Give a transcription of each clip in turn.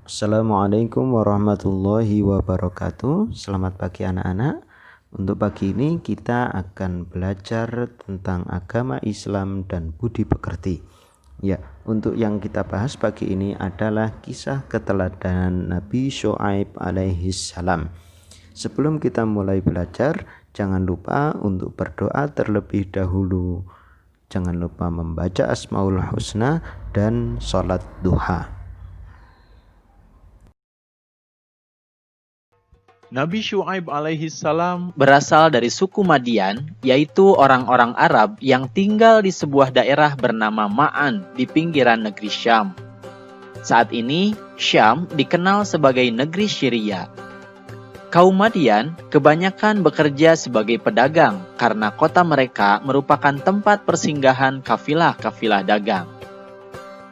Assalamualaikum warahmatullahi wabarakatuh. Selamat pagi anak-anak. Untuk pagi ini kita akan belajar tentang agama Islam dan budi pekerti. Ya, untuk yang kita bahas pagi ini adalah kisah keteladanan Nabi Syuaib alaihi salam. Sebelum kita mulai belajar, jangan lupa untuk berdoa terlebih dahulu. Jangan lupa membaca Asmaul Husna dan sholat duha. Nabi Syuaib alaihi salam berasal dari suku Madian, yaitu orang-orang Arab yang tinggal di sebuah daerah bernama Ma'an di pinggiran negeri Syam. Saat ini, Syam dikenal sebagai negeri Syria. Kaum Madian kebanyakan bekerja sebagai pedagang karena kota mereka merupakan tempat persinggahan kafilah-kafilah dagang.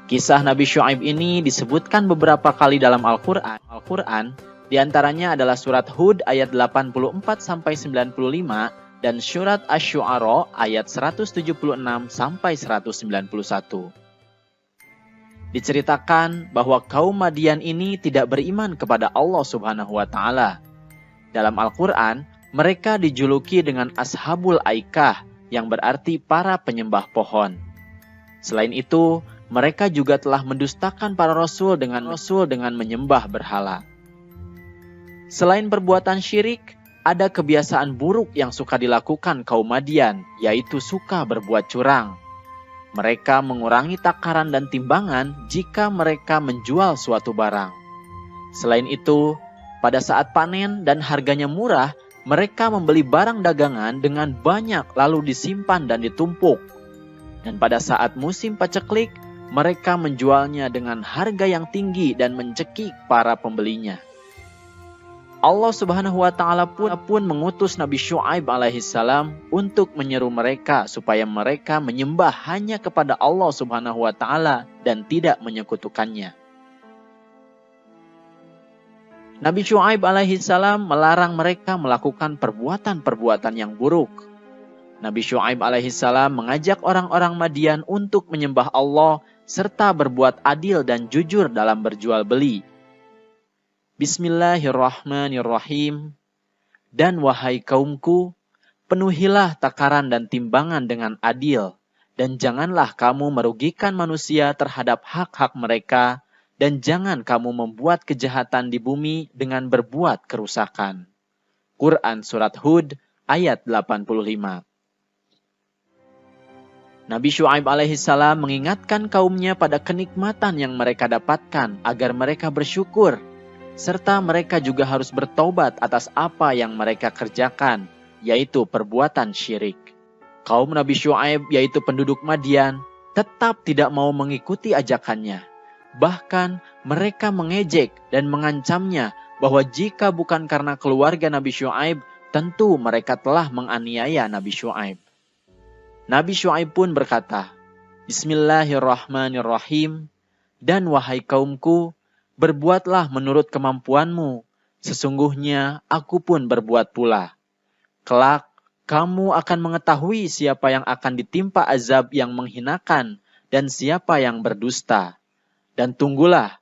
Kisah Nabi Syuaib ini disebutkan beberapa kali dalam Al-Quran. Di antaranya adalah surat Hud ayat 84-95 dan surat Asy-Syu'ara ayat 176-191. Diceritakan bahwa kaum Madian ini tidak beriman kepada Allah Subhanahu wa taala. Dalam Al-Qur'an, mereka dijuluki dengan Ashabul Aikah yang berarti para penyembah pohon. Selain itu, mereka juga telah mendustakan para rasul dengan menyembah berhala. Selain perbuatan syirik, ada kebiasaan buruk yang suka dilakukan kaum Madian, yaitu suka berbuat curang. Mereka mengurangi takaran dan timbangan jika mereka menjual suatu barang. Selain itu, pada saat panen dan harganya murah, mereka membeli barang dagangan dengan banyak lalu disimpan dan ditumpuk. Dan pada saat musim paceklik, mereka menjualnya dengan harga yang tinggi dan mencekik para pembelinya. Allah Subhanahu wa taala pun mengutus Nabi Syuaib alaihi salam untuk menyeru mereka supaya mereka menyembah hanya kepada Allah Subhanahu wa taala dan tidak menyekutukannya. Nabi Syuaib alaihi salam melarang mereka melakukan perbuatan-perbuatan yang buruk. Nabi Syuaib alaihi salam mengajak orang-orang Madian untuk menyembah Allah serta berbuat adil dan jujur dalam berjual beli. Bismillahirrahmanirrahim. Dan wahai kaumku, penuhilah takaran dan timbangan dengan adil, dan janganlah kamu merugikan manusia terhadap hak-hak mereka, dan jangan kamu membuat kejahatan di bumi dengan berbuat kerusakan. Quran Surat Hud ayat 85. Nabi Syuaib alaihi salam mengingatkan kaumnya pada kenikmatan yang mereka dapatkan agar mereka bersyukur, serta mereka juga harus bertobat atas apa yang mereka kerjakan, yaitu perbuatan syirik. Kaum Nabi Syuaib, yaitu penduduk Madian, tetap tidak mau mengikuti ajakannya. Bahkan mereka mengejek dan mengancamnya bahwa jika bukan karena keluarga Nabi Syuaib, tentu mereka telah menganiaya Nabi Syuaib. Nabi Syuaib pun berkata, Bismillahirrahmanirrahim. Dan wahai kaumku, berbuatlah menurut kemampuanmu, sesungguhnya aku pun berbuat pula. Kelak, kamu akan mengetahui siapa yang akan ditimpa azab yang menghinakan dan siapa yang berdusta. Dan tunggulah,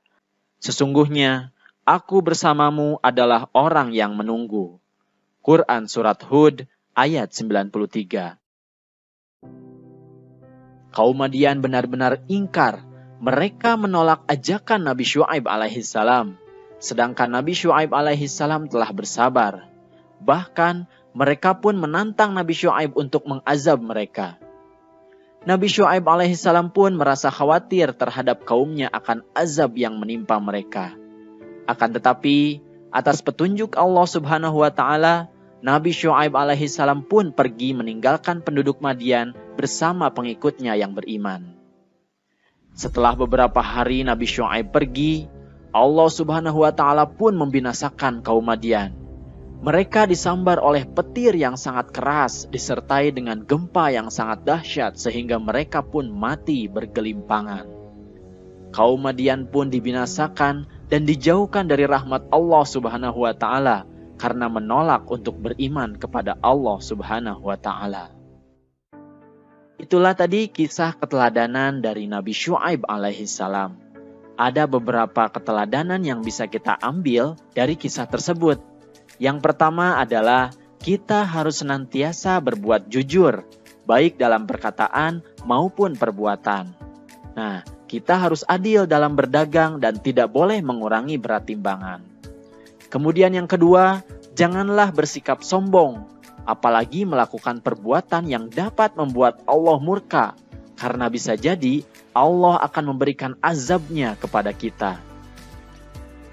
sesungguhnya aku bersamamu adalah orang yang menunggu. Quran Surat Hud ayat 93. Kaum Madian benar-benar ingkar. Mereka menolak ajakan Nabi Syuaib alaihi salam, sedangkan Nabi Syuaib alaihi salam telah bersabar. Bahkan mereka pun menantang Nabi Syuaib untuk mengazab mereka. Nabi Syuaib alaihi salam pun merasa khawatir terhadap kaumnya akan azab yang menimpa mereka. Akan tetapi, atas petunjuk Allah Subhanahu wa taala, Nabi Syuaib alaihi salam pun pergi meninggalkan penduduk Madian bersama pengikutnya yang beriman. Setelah beberapa hari Nabi Syuaib pergi, Allah Subhanahu wa taala pun membinasakan kaum Madian. Mereka disambar oleh petir yang sangat keras disertai dengan gempa yang sangat dahsyat sehingga mereka pun mati bergelimpangan. Kaum Madian pun dibinasakan dan dijauhkan dari rahmat Allah Subhanahu wa taala karena menolak untuk beriman kepada Allah Subhanahu wa taala. Itulah tadi kisah keteladanan dari Nabi Syuaib alaihi salam. Ada beberapa keteladanan yang bisa kita ambil dari kisah tersebut. Yang pertama adalah kita harus senantiasa berbuat jujur, baik dalam perkataan maupun perbuatan. Nah, kita harus adil dalam berdagang dan tidak boleh mengurangi berat timbangan. Kemudian yang kedua, janganlah bersikap sombong, apalagi melakukan perbuatan yang dapat membuat Allah murka, karena bisa jadi Allah akan memberikan azabnya kepada kita.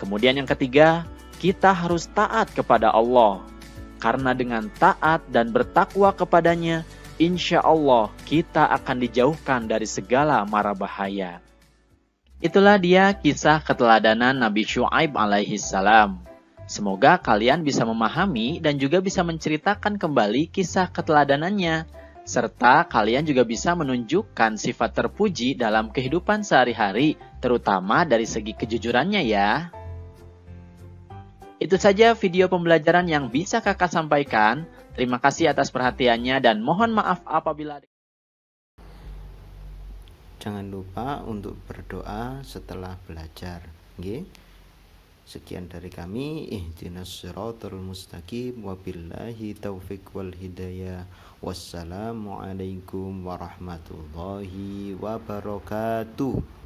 Kemudian yang ketiga, kita harus taat kepada Allah. Karena dengan taat dan bertakwa kepadanya, insya Allah kita akan dijauhkan dari segala mara bahaya. Itulah dia kisah keteladanan Nabi Syuaib alaihi salam. Semoga kalian bisa memahami dan juga bisa menceritakan kembali kisah keteladanannya. Serta kalian juga bisa menunjukkan sifat terpuji dalam kehidupan sehari-hari, terutama dari segi kejujurannya ya. Itu saja video pembelajaran yang bisa kakak sampaikan. Terima kasih atas perhatiannya dan mohon maaf apabila... Jangan lupa untuk berdoa setelah belajar. Nggih. Sekian dari kami, ihdinas siratal mustaqim, wabillahi taufiq wal hidayah. Wassalamualaikum warahmatullahi wabarakatuh.